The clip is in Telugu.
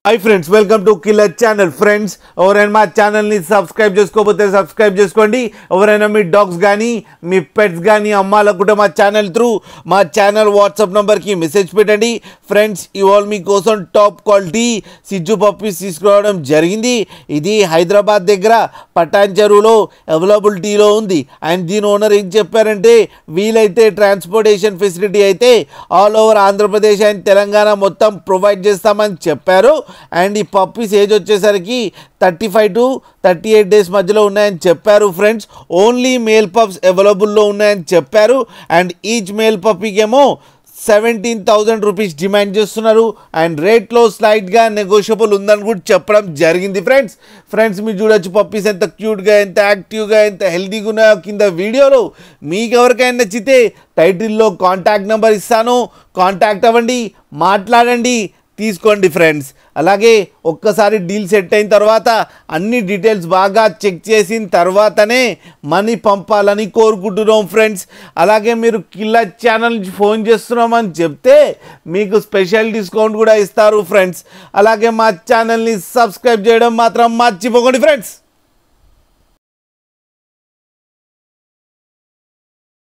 Hi friends, welcome to killer channel. Friends, ఎవరైనా మా ఛానల్ని సబ్స్క్రైబ్ చేసుకోకపోతే సబ్స్క్రైబ్ చేసుకోండి. ఎవరైనా మీ డాగ్స్ కానీ మీ పెట్స్ కానీ అమ్మాలనుకుంటే మా ఛానల్ వాట్సాప్ నెంబర్కి మెసేజ్ పెట్టండి. ఫ్రెండ్స్, ఇవాళ మీకోసం టాప్ క్వాలిటీ సిజ్జు పప్పీస్ తీసుకురావడం జరిగింది. ఇది హైదరాబాద్ దగ్గర పటాన్ చెరువులో అవైలబిలిటీలో ఉంది. అండ్ దీని ఓనర్ ఏం చెప్పారంటే, వీలైతే ట్రాన్స్పోర్టేషన్ ఫెసిలిటీ అయితే all over Andhra Pradesh and Telangana మొత్తం ప్రొవైడ్ చేస్తామని చెప్పారు. అండ్ ఈ పప్పీస్ ఏజ్ వచ్చేసరికి 35 to 38 డేస్ మధ్యలో ఉన్నాయని చెప్పారు. ఫ్రెండ్స్, ఓన్లీ మేల్ పప్స్ అవైలబుల్లో ఉన్నాయని చెప్పారు. అండ్ ఈచ్ మేల్ పప్పీకేమో 17,000 రూపీస్ డిమాండ్ చేస్తున్నారు. అండ్ రేట్లో స్లైట్గా నెగోషియబుల్ ఉందని కూడా చెప్పడం జరిగింది. ఫ్రెండ్స్ మీరు చూడొచ్చు పప్పీస్ ఎంత క్యూట్గా, ఎంత యాక్టివ్గా, ఎంత హెల్తీగా ఉన్నాయో కింద వీడియోలో. మీకు ఎవరికైనా నచ్చితే టైటిల్లో కాంటాక్ట్ నెంబర్ ఇస్తాను, కాంటాక్ట్ అవ్వండి, మాట్లాడండి, తీసుకోండి. ఫ్రెండ్స్, అలాగే ఒక్కసారి డీల్ సెట్ అయిన తర్వాత అన్ని డీటెయిల్స్ బాగా చెక్ చేసిన తర్వాతనే మనీ పంపాలని కోరుకుంటున్నాం. ఫ్రెండ్స్, అలాగే మీరు కిల్లర్ ఛానల్ నుంచి ఫోన్ చేస్తున్నామని చెప్తే మీకు స్పెషల్ డిస్కౌంట్ కూడా ఇస్తారు. ఫ్రెండ్స్, అలాగే మా ఛానల్ని సబ్స్క్రైబ్ చేయడం మాత్రం మర్చిపోకండి. ఫ్రెండ్స్.